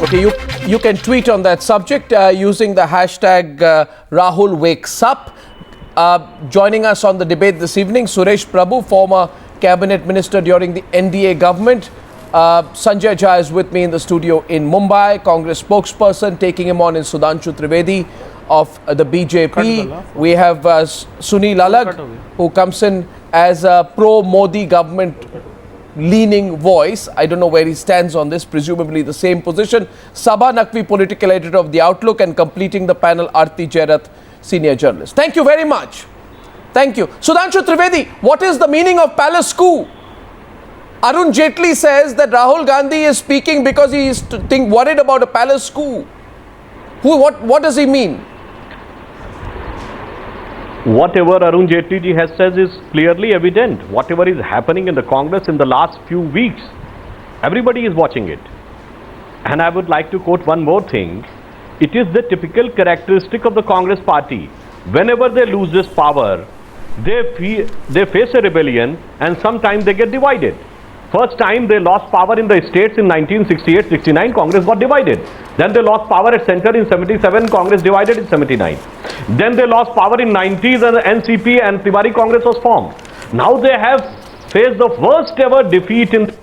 Okay, you can tweet on that subject using the hashtag Rahul Wakes Up. Joining us on the debate this evening, Suresh Prabhu, former cabinet minister during the NDA government. Sanjay Jha is with me in the studio in Mumbai. Congress spokesperson, taking him on in Sudhanshu Trivedi of the BJP. We have Sunil Alagh, who comes in as a pro-Modi government leaning voice. I don't know where he stands on this, presumably the same position. Sabha Naqvi, political editor of The Outlook, and completing the panel, Aarti Jairath, senior journalist. Thank you very much. Thank you. Sudhanshu Trivedi, what is the meaning of palace coup? Arun Jaitley says that Rahul Gandhi is speaking because he is worried about a palace coup. What does he mean? Whatever Arun Jaitley ji has said is clearly evident. Whatever is happening in the Congress in the last few weeks, everybody is watching it. And I would like to quote one more thing. It is the typical characteristic of the Congress party. Whenever they lose this power, they face a rebellion, and sometimes they get divided. First time they lost power in the states in 1968-69, Congress got divided. Then they lost power at center in 77, Congress divided in 79. Then they lost power in 90s and the NCP and Tiwari Congress was formed. Now they have faced the worst ever defeat in...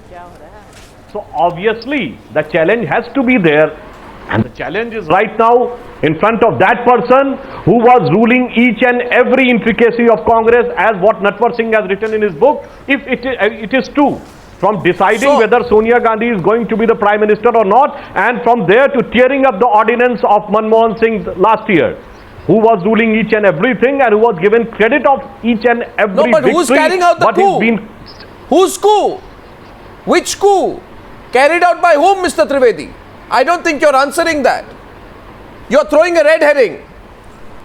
So obviously the challenge has to be there, and the challenge is right now in front of that person who was ruling each and every intricacy of Congress, as what Natwar Singh has written in his book, if it is true. From deciding whether Sonia Gandhi is going to be the Prime Minister or not, and from there to tearing up the ordinance of Manmohan Singh last year, who was ruling each and everything and who was given credit of each and every victory. No, but who's carrying out the coup? Whose coup? Which coup? Carried out by whom, Mr. Trivedi? I don't think you're answering that. You're throwing a red herring.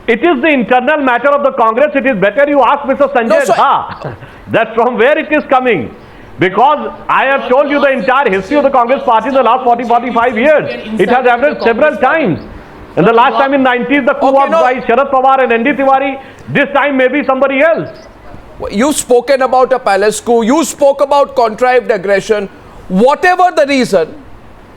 It is the internal matter of the Congress. It is better you ask Mr. Sanjay Jha that from where it is coming. Because I have told you the entire history of the Congress party in the last 40-45 years. It has happened several times. And the last time in 90s, the coup was by Sharad Pawar and ND Tiwari. This time maybe somebody else. You've spoken about a palace coup. You spoke about contrived aggression. Whatever the reason,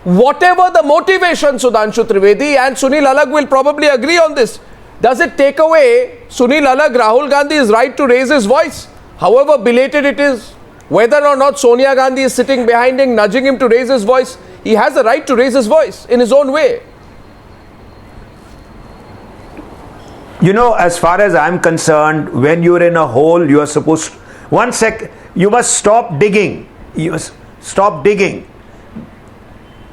whatever the motivation, Sudhanshu Trivedi and Sunil Alagh will probably agree on this. Does it take away Sunil Alagh, Rahul Gandhi's right to raise his voice, however belated it is? Whether or not Sonia Gandhi is sitting behind him, nudging him to raise his voice, he has the right to raise his voice in his own way. You know, as far as I'm concerned, when you're in a hole, you are supposed to, you must stop digging. You must stop digging,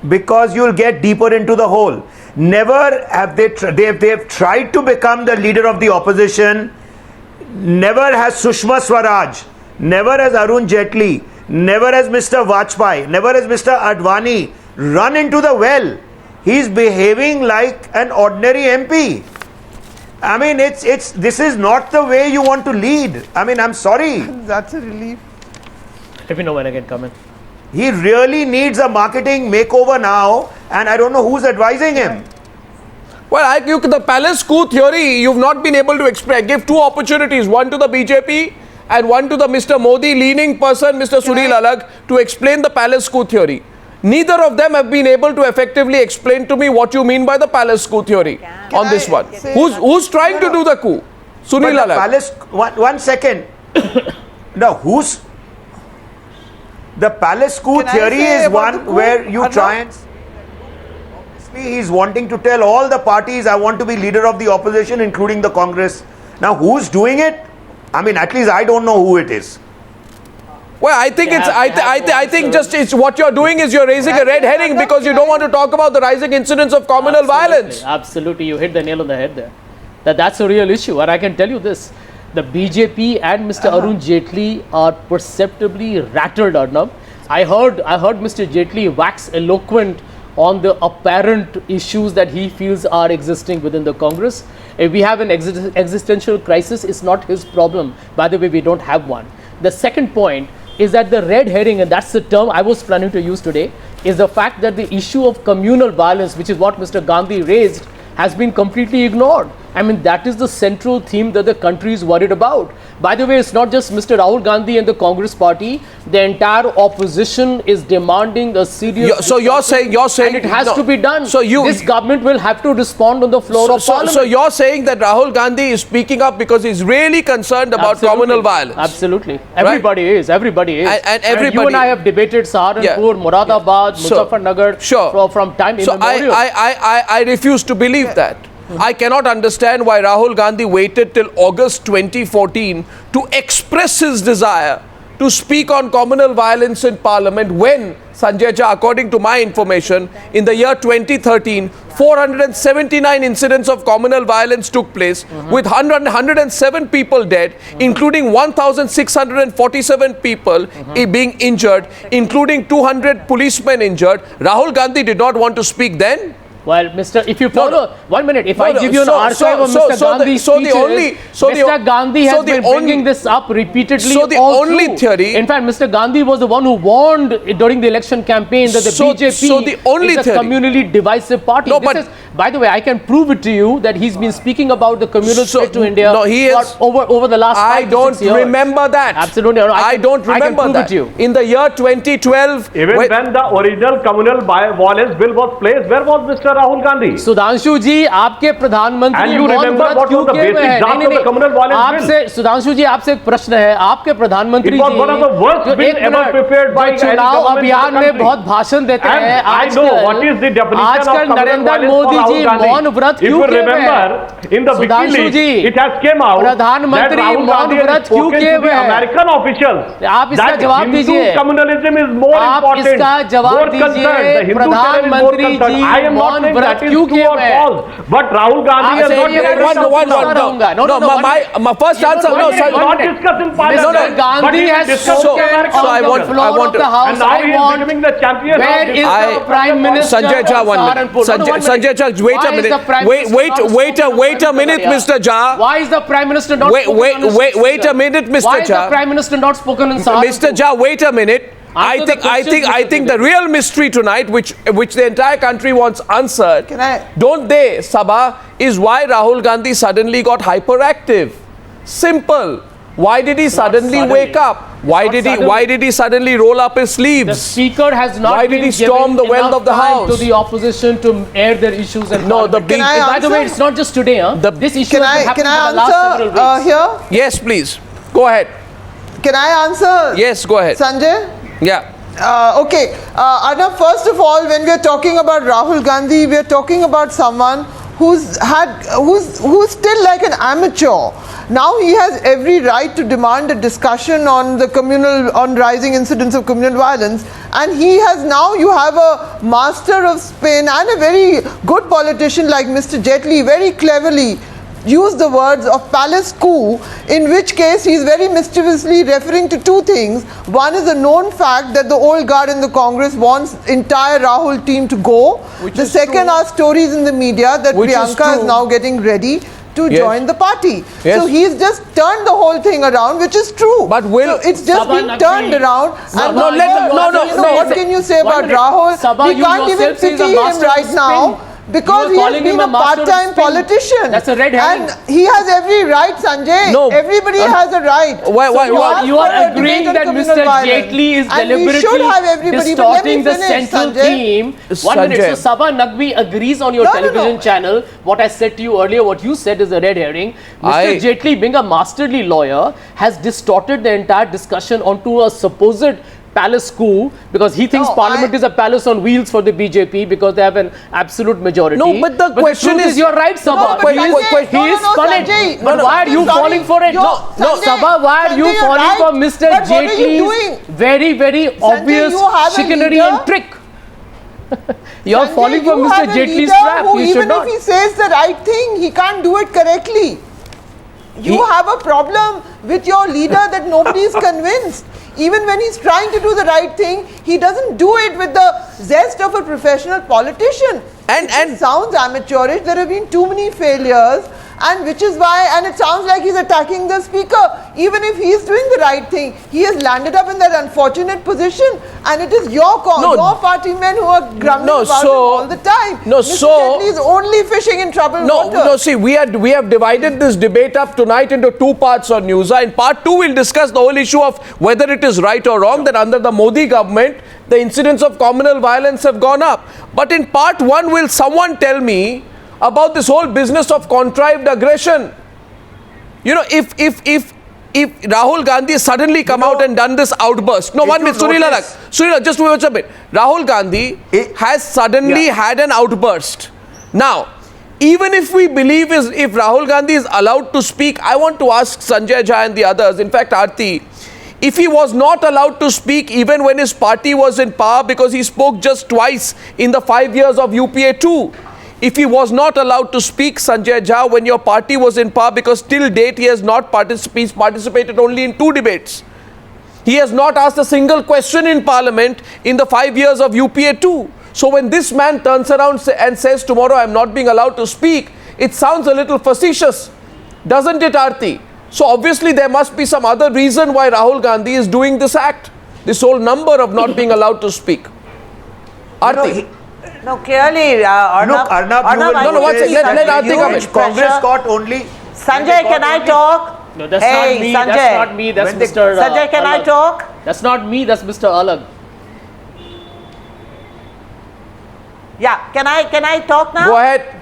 because you'll get deeper into the hole. Never have they've tried to become the leader of the opposition. Never has Sushma Swaraj, never has Arun Jaitley, never has Mr. Vajpayee, never has Mr. Advani run into the well. He's behaving like an ordinary MP. I mean, this is not the way you want to lead. I mean, I'm sorry. That's a relief. Let me know when I can come in. He really needs a marketing makeover now, and I don't know who's advising him. Well, the palace coup theory, you've not been able to explain. Give two opportunities, one to the BJP and one to the Mr. Modi leaning person, Mr. Sunil Alagh, to explain the palace coup theory. Neither of them have been able to effectively explain to me what you mean by the palace coup theory on this one. Who's trying to do the coup? Sunil Alagh. One second. No, the palace coup theory is one where you try and... Obviously, he's wanting to tell all the parties, I want to be leader of the opposition, including the Congress. Now, who's doing it? I mean, at least I don't know who it is. Well, I think I think it's what you're doing is you're raising a red herring because you don't want to talk about the rising incidents of communal violence. Absolutely, you hit the nail on the head there. That's a real issue, and I can tell you this: the BJP and Mr. Arun Jaitley are perceptibly rattled, Arnab. I heard Mr. Jaitley wax eloquent on the apparent issues that he feels are existing within the Congress. If we have an existential crisis, it's not his problem. By the way, we don't have one. The second point is that the red herring, and that's the term I was planning to use today, is the fact that the issue of communal violence, which is what Mr. Gandhi raised, has been completely ignored. I mean, that is the central theme that the country is worried about. By the way, it's not just Mr. Rahul Gandhi and the Congress party. The entire opposition is demanding a serious. So you're saying, and it has to be done. So this government will have to respond on the floor of Parliament. So you're saying that Rahul Gandhi is speaking up because he's really concerned about communal violence. Absolutely, everybody is. Everybody is. And everybody. You and I have debated Saharanpur, Moradabad, Muzaffarnagar from time immemorial. I refuse to believe that. I cannot understand why Rahul Gandhi waited till August 2014 to express his desire to speak on communal violence in Parliament when, Sanjay Jha, according to my information, in the year 2013, 479 incidents of communal violence took place with 107 people dead, including 1,647 people being injured, including 200 policemen injured. Rahul Gandhi did not want to speak then. Well, if you follow, 1 minute, if I give you an archive of Mr. Gandhi's Mr. Gandhi has been bringing this up repeatedly. So the only theory, in fact, Mr. Gandhi was the one who warned during the election campaign that the BJP is a communally divisive party. By the way, I can prove it to you that he's been speaking about the communal threat to India over the last 5 to 6 years. I don't remember that. Absolutely. I don't remember that. In the year 2012, even when the original communal violence bill was placed, where was Mr. Rahul Gandhi? Sudhanshu जी, आपके प्रधानमंत्री मौन व्रत क्यों किए हुए हैं? नहीं, आपसे सुधांशु जी, आपसे एक प्रश्न है. आपके प्रधानमंत्री जी चुनाव अभियान में बहुत भाषण देते हैं. आजकल नरेंद्र मोदी जी मौन व्रत क्यों किए हुए हैं? सुधांशु जी, प्रधानमंत्री मौन व्रत क्यों किए हुए हैं? अमेरिकन ऑफिशियल्स, आप इसका जवाब दीजिए. कम्युनलिज्म इज मोर आप इसका जवाब दीजिए. प्रधानमंत्री जी मौन व्रत क्यों किए हुए हैं? But Rahul Gandhi has my first answer. not discussing Parliament. Mr. Gandhi has spoken on the floor of the House. And now he is becoming the champion. Where is the Prime Minister? Sanjay Jha, 1 minute. Sanjay Jha, wait a minute. Wait a minute, Mr. Jha. Why is the Prime Minister not wait a minute, Mr. Jha. Why is the Prime Minister not spoken in Saharanpur? Mr. Jha, wait a minute. I think the real mystery tonight, which the entire country wants answered, don't they, Sabha, is why Rahul Gandhi suddenly got hyperactive. Simple. Why did he suddenly wake up? Why did he suddenly roll up his sleeves? The Speaker has not Why did he storm the wealth of the House? To the opposition to air their issues and no, by the way, it's not just today. This issue has been happening for the last several weeks. Here? Yes, please. Go ahead. Can I answer? Yes, go ahead. Sanjay? Yeah. Okay. Arnab, first of all, when we are talking about Rahul Gandhi, we are talking about someone who's still like an amateur. Now he has every right to demand a discussion on on rising incidents of communal violence, and you have a master of spin and a very good politician like Mr. Jaitley very cleverly use the words of palace coup, in which case he is very mischievously referring to two things. One is a known fact that the old guard in the Congress wants entire Rahul team to go. The second are stories in the media that Priyanka is now getting ready to join the party. Yes. So he's just turned the whole thing around, which is true. But it's just been turned around. What can you say about Rahul? We can't even pity him right now, because he has been a part-time politician. That's a red herring. And he has every right, Sanjay. No. Everybody has a right. You are agreeing that Mr. Jaitley is deliberately distorting the central theme. 1 minute. So Sabha Naqvi agrees on your television channel. What I said to you earlier, what you said is a red herring. Mr. Jaitley, being a masterly lawyer, has distorted the entire discussion onto a supposed palace coup, because he thinks Parliament is a palace on wheels for the BJP because they have an absolute majority. No, but the question is, you're right, Sabha. He is spun it. But why are you falling for it? No, Sabha, why are you falling for Mr. Jaitley's very, very obvious chicanery and trick? You're falling for Mr. Jaitley's trap. Even if he says the right thing, he can't do it correctly. You have a problem with your leader that nobody is convinced. Even when he's trying to do the right thing, he doesn't do it with the zest of a professional politician. It sounds amateurish. There have been too many failures. and which is why, and it sounds like he's attacking the speaker. Even if he's doing the right thing, he has landed up in that unfortunate position, and it is your party men who are grumbling about him all the time. Mr. Jaitley is only fishing in troubled water. See, we have divided this debate up tonight into two parts on Newshour. In part two, we'll discuss the whole issue of whether it is right or wrong that under the Modi government, the incidents of communal violence have gone up. But in part one, will someone tell me about this whole business of contrived aggression? You know, if Rahul Gandhi suddenly come out and done this outburst. No, 1 minute, Surila, just wait a bit. Rahul Gandhi has suddenly had an outburst. Now, even if we believe if Rahul Gandhi is allowed to speak, I want to ask Sanjay Jha and the others, in fact, Aarti, if he was not allowed to speak even when his party was in power because he spoke just twice in the 5 years of UPA 2, if he was not allowed to speak, Sanjay Jha, when your party was in power, because till date he has not participated only in 2 debates. He has not asked a single question in Parliament in the 5 years of UPA 2. So when this man turns around and says tomorrow I am not being allowed to speak, it sounds a little facetious, doesn't it, Aarti? So obviously there must be some other reason why Rahul Gandhi is doing this act, this whole number of not being allowed to speak. Aarti. No, clearly, Arnab, let Aarti come in. Congress got only... Sanjay, can I talk? No, that's hey, not me. Sanjay. That's not me. That's Mr. Sanjay, can I talk? That's not me. That's Mr. Alag. Yeah, can I talk now? Go ahead.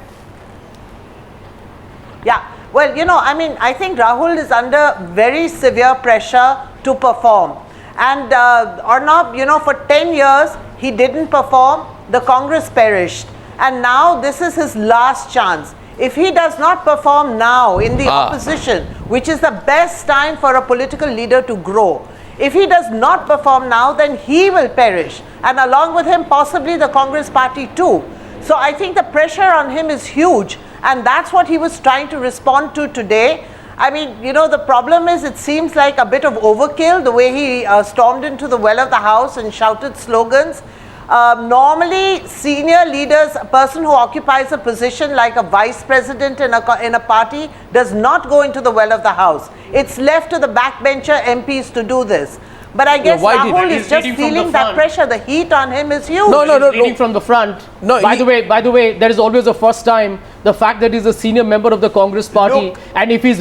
Yeah. Well, you know, I mean, I think Rahul is under very severe pressure to perform. And Arnab, you know, for 10 years, he didn't perform. The Congress perished. And now this is his last chance. If he does not perform now in the opposition, which is the best time for a political leader to grow, if he does not perform now, then he will perish. And along with him, possibly the Congress party too. So I think the pressure on him is huge. And that's what he was trying to respond to today. I mean, you know, the problem is it seems like a bit of overkill, the way he stormed into the well of the House and shouted slogans. Normally, senior leaders, a person who occupies a position like a vice president in a party does not go into the well of the House. It's left to the backbencher MPs to do this. But I guess Rahul is just feeling that pressure. The heat on him is huge. No. Leading from the front. No. By the way, there is always a first time. The fact that he's a senior member of the Congress party, and if he's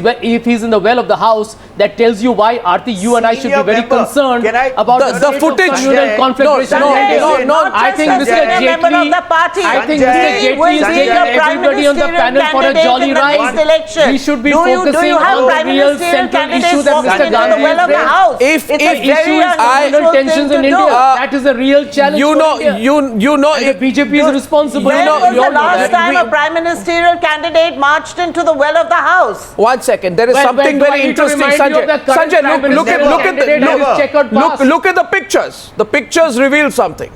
in the well of the House, that tells you why, Aarti, you and I should be very concerned about the footage. Communal conflagration. No. I think Mr. Jaitley. I think Mr. Jaitley is taking everybody on the panel for a jolly ride. We should be focusing on the real central issue that Mr. Gandhi is raising. If issue is communal tensions in India, that is a real challenge. You know, if the BJP is responsible. When was the last time a prime ministerial candidate marched into the well of the House? 1 second, there is something very interesting, Sanjay. Sanjay, look at the pictures. The pictures reveal something.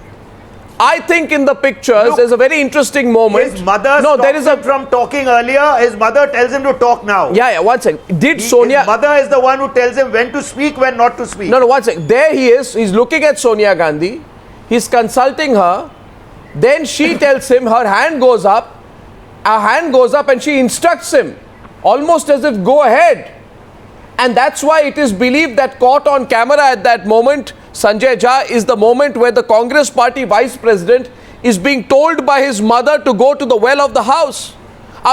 I think in the pictures there's a very interesting moment. His mother stops him from talking earlier. His mother tells him to talk now. Yeah, 1 second. His mother is the one who tells him when to speak, when not to speak. No, 1 second. There he is. He's looking at Sonia Gandhi. He's consulting her. Then she tells him, her hand goes up. Her hand goes up and she instructs him, almost as if go ahead. And that's why it is believed that caught on camera at that moment, Sanjay Jha, is the moment where the Congress party vice president is being told by his mother to go to the well of the House.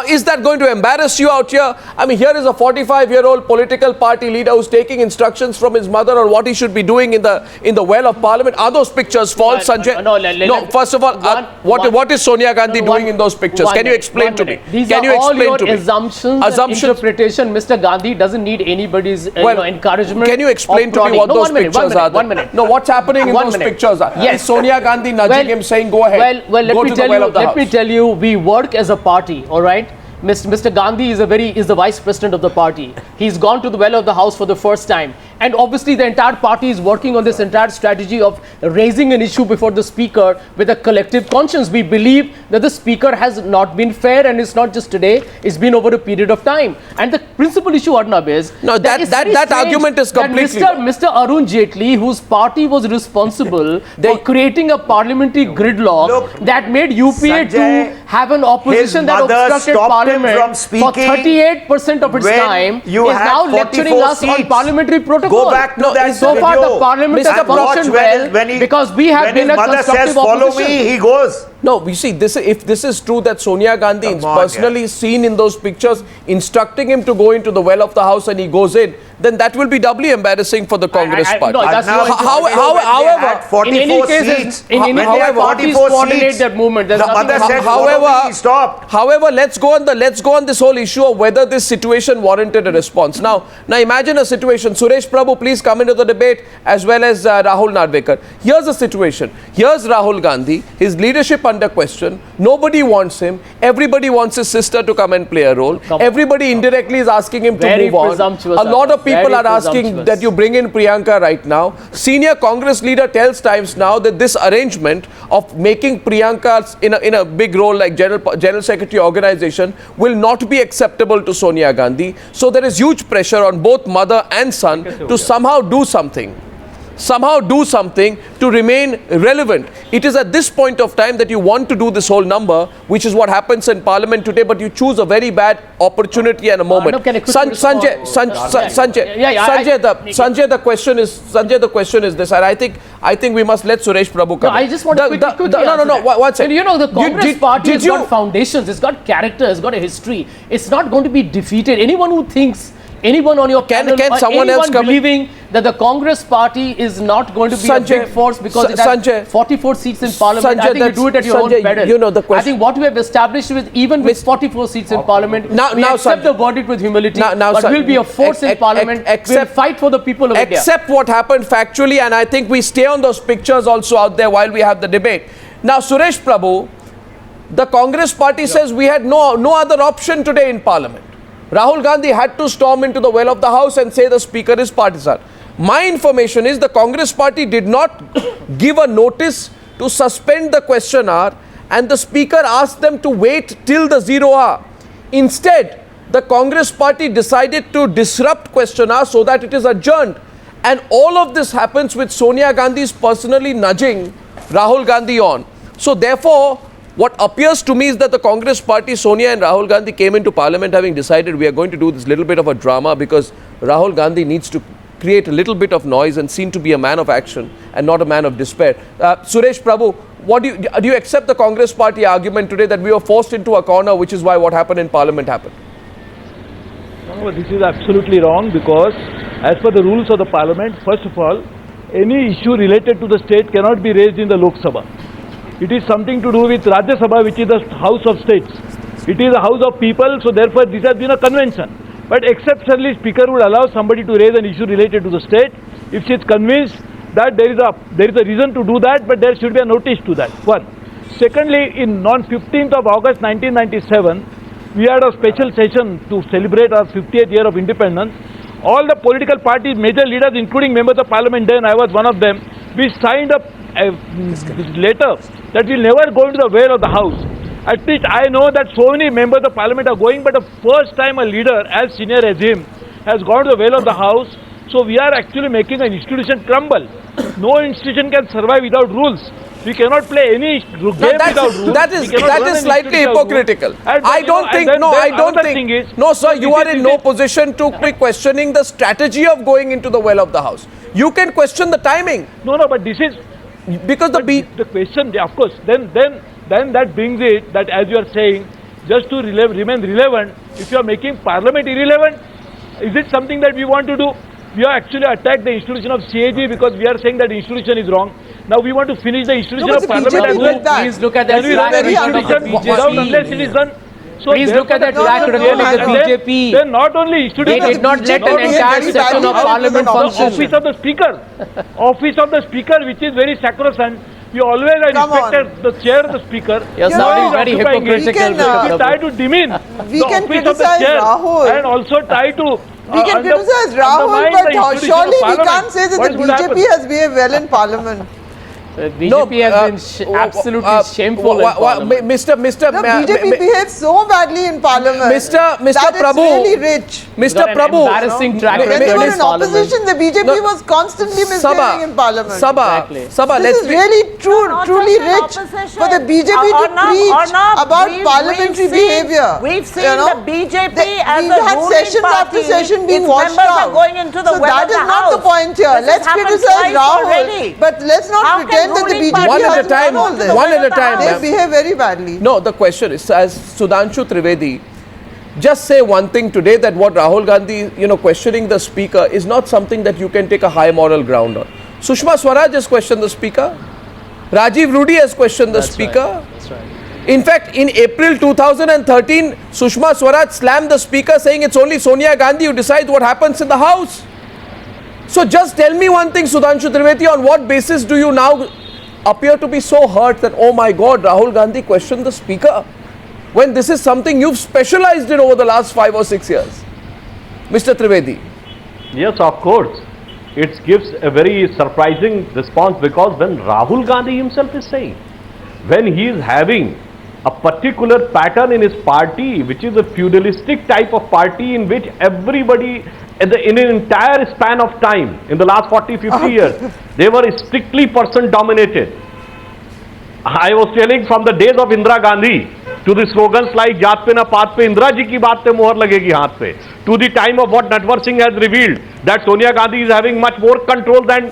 Is that going to embarrass you out here? I mean, here is a 45-year-old political party leader who's taking instructions from his mother on what he should be doing in the well of Parliament. Are those pictures false, Sanjay? No, first of all, what is Sonia Gandhi doing in those pictures? Can you explain to me? These are all your assumptions and interpretation. Mr. Gandhi doesn't need anybody's encouragement. Can you explain to me what those pictures are? 1 minute. No, what's happening in those pictures? Is Sonia Gandhi nudging him, saying, go ahead, let me tell you, we work as a party, all right? Mr. Gandhi is the vice president of the party. He's gone to the well of the House for the first time. And obviously the entire party is working on this entire strategy of raising an issue before the speaker with a collective conscience. We believe that the speaker has not been fair, and it's not just today, it's been over a period of time. And the principal issue, Arnab, is that argument is completely Mr. Arun Jaitley, whose party was responsible for creating a parliamentary gridlock that made UPA 2 have an opposition that mother obstructed stopped him Parliament from for speaking 38% of its when time, you is had now lecturing 44 us on seats. parliamentary protocol. Go back to that so far video. the Parliament has And watch functioned when well because we have when been his a mother says, constructive follow opposition. me, he goes. No, you see, if this is true that Sonia Gandhi is Come on, personally seen in those pictures instructing him to go into the well of the house and he goes in, then that will be doubly embarrassing for the Congress party. No, that's Now, not however, 44 in any case, seats, in any when case, they had parties 44 coordinate seats, that movement. There's the nothing mother wrong said, with follow me, he stopped. However, let's go on this whole issue of whether this situation warranted a response. Now imagine a situation. Suresh Prabhu, please come into the debate, as well as Rahul Narvekar. Here's the situation. Here's Rahul Gandhi, his leadership under question. Nobody wants him. Everybody wants his sister to come and play a role. Everybody indirectly is asking him to Very move on. presumptuous, A lot of people very are asking presumptuous. that you bring in Priyanka right now. Senior Congress leader tells Times Now that this arrangement of making Priyanka in a big role like General Secretary organization will not be acceptable to Sonia Gandhi. So there is huge pressure on both mother and son to somehow do something to remain relevant. It is at this point of time that you want to do this whole number, which is what happens in Parliament today, but you choose a very bad opportunity and a moment. Arnab, can I quickly respond? Sanjay, the question is this, and I think we must let Suresh Prabhu come. No, I just want to quickly answer no, that. one second. You know, the Congress party has you- got foundations, it's got character, it's got a history. It's not going to be defeated. Anyone who thinks, anyone on your panel, can or someone else anyone come in? believing that the Congress party is not going to be a big force because it has 44 seats in Parliament, I think you do it at your own peril. you know the question- I think what we have established is even with 44 seats in Parliament, we accept Sanjay. the verdict with humility, Now, but Sanjay, we'll be a force in Parliament. We'll fight for the people of India. Accept what happened factually, and I think we stay on those pictures also out there while we have the debate. Now, Suresh Prabhu, the Congress party says we had no other option today in Parliament. Rahul Gandhi had to storm into the well of the house and say the speaker is partisan. My information is the Congress party did not give a notice to suspend the question hour, and the speaker asked them to wait till the 0 hour. Instead, the Congress party decided to disrupt question hour so that it is adjourned. And all of this happens with Sonia Gandhi's personally nudging Rahul Gandhi on. So therefore, what appears to me is that the Congress party, Sonia and Rahul Gandhi, came into Parliament having decided we are going to do this little bit of a drama because Rahul Gandhi needs to create a little bit of noise and seem to be a man of action and not a man of despair. Suresh Prabhu, do you accept the Congress party argument today that we were forced into a corner, which is why what happened in Parliament happened? No, this is absolutely wrong because as per the rules of the Parliament, first of all, any issue related to the state cannot be raised in the Lok Sabha. It is something to do with Rajya Sabha, which is the House of States. It is a House of people, so therefore this has been a convention. But exceptionally, Speaker would allow somebody to raise an issue related to the state if she is convinced that there is a reason to do that, but there should be a notice to that. One. Secondly, on 15th of August 1997, we had a special session to celebrate our 50th year of independence. All the political parties, major leaders, including members of Parliament, then I was one of them, we signed up a letter that we'll never go into the well of the House. At least I know that so many members of Parliament are going, but the first time a leader as senior as him has gone to the well of the House, so we are actually making an institution crumble. No institution can survive without rules. We cannot play any game without rules. That is slightly hypocritical. I don't think. No, sir, you are in no position to be questioning the strategy of going into the well of the House. You can question the timing. No, but this is because the question. Of course, then that brings it that, as you are saying, just to remain relevant. If you are making Parliament irrelevant, is it something that we want to do? We have actually attacked the institution of CAG because we are saying that the institution is wrong. Now we want to finish the institution of Parliament. Please look at that track record of the BJP. Unless it is done. So please look at that track record of the BJP. Then not only they did not let an entire session of Parliament function. Office of the Speaker, which is very sacrosanct. We always respected the chair of the Speaker. You're sounding very hypocritical. We try to demean we the can office of the criticize chair Rahul. and also try to we can criticize Rahul, but surely we can't say that the BJP has behaved well in Parliament. BJP has been absolutely shameful in Parliament. Mr. The BJP behaves so badly in Parliament. Mr. that Prabhu, it's really rich. Mr. Got an Prabhu, embarrassing track When record they were in in Parliament. opposition, the BJP No. was constantly misbehaving in Parliament. Exactly. Sabha, This is really Not truly just in rich opposition. for the BJP to Arnab, preach about we've parliamentary seen- behavior. We've seen You know, the BJP the- as we've a had ruling session party, after session being its washed members out. are going into the So well that of is the not the House. point here. This Let's has happened criticize twice Rahul, already. but let's not How can pretend that the ruling BJP One at a has time, done all this. one at a time, They ma'am. behave very badly. No, the question is, as Sudhanshu Trivedi, just say one thing today, that what Rahul Gandhi, questioning the speaker is not something that you can take a high moral ground on. Sushma Swaraj has questioned the speaker. Rajiv Rudi has questioned the speaker. That's right. In fact, in April 2013, Sushma Swaraj slammed the speaker, saying it's only Sonia Gandhi who decides what happens in the House. So just tell me one thing, Sudhanshu Trivedi, on what basis do you now appear to be so hurt that, oh my God, Rahul Gandhi questioned the speaker, when this is something you've specialized in over the last 5 or 6 years? Mr. Trivedi. Yes, of course. It gives a very surprising response, because when Rahul Gandhi himself is saying, when he is having a particular pattern in his party, which is a feudalistic type of party in which everybody, in an entire span of time, in the last 40-50 years, they were strictly person dominated. I was telling, from the days of Indira Gandhi to the slogans like Jaat pe na paat pe, Indira ji ki baat pe mohar lagegi haath pe, to the time of what Natwar Singh has revealed, that Sonia Gandhi is having much more control than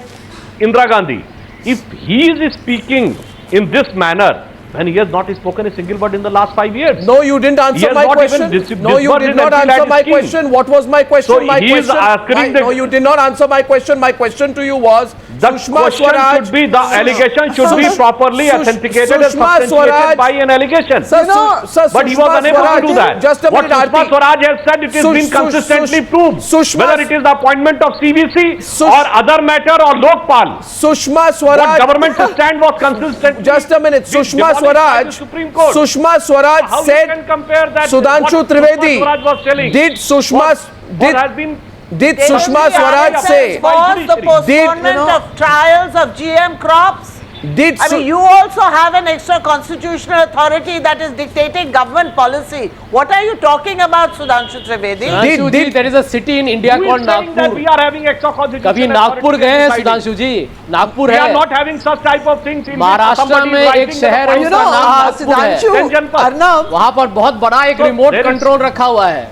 Indira Gandhi. If he is speaking in this manner, when he has not spoken a single word in the last 5 years. No, you didn't He answer has my not question. even No, you did not answer my question. What was my question? So My he is question. asking No, you did not answer my question. My question to you was, The Sushma question Swaraj, should be, the allegation should be properly authenticated and Sushma substantiated Swaraj, by an allegation. Sir, Sir, But he was Sushma unable Swaraj, to do that. Just a What minute, Sushma Aarti. Swaraj has said, it has been consistently proved. Whether it is the appointment of CVC or other matter or Lokpal. Sushma What Swaraj. government's stand was consistent. Just a minute. Sushma Swaraj. Sushma Swaraj How you said. can compare that? Sudhanshu what Trivedi. Sushma Swaraj was telling? Did Sushma What has been did Sushma Swaraj say? Was the Did- postponement of trials of GM crops? Did I mean, you also have an extra constitutional authority that is dictating government policy. What are you talking about, Sudhanshu Trivedi? Sudhanshu ji, there is a city in India Who called is saying that Nagpur. we are having extra constitutional कभी Nagpur authority गए हैं deciding? Sudhanshu ji? Nagpur We are है. not having such type of things in which Maharashtra somebody में is एक writing शहर the है, You उसका know, नाम नागपुर है. Sudhanshu, Janpat. Arnab, वहाँ पर बहुत बड़ा एक So remote there is- control रखा हुआ है.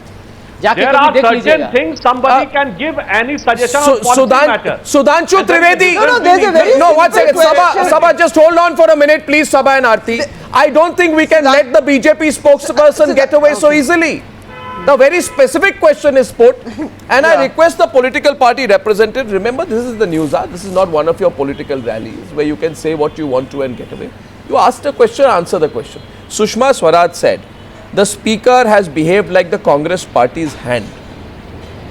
जाके There कभी are देख certain लीजिएगा. things somebody can give any suggestion on policy matter. Sudanshu And that is Trivedi. different No, there's a very No, one simple second. question. Sabha, just hold on for a minute, please, Sabha and Aarti. I don't think we can let the BJP spokesperson get away so easily. The very specific question is put, and I request the political party representative, remember this is the news, this is not one of your political rallies where you can say what you want to and get away. You asked a question, answer the question. Sushma Swaraj said, the speaker has behaved like the Congress party's hand.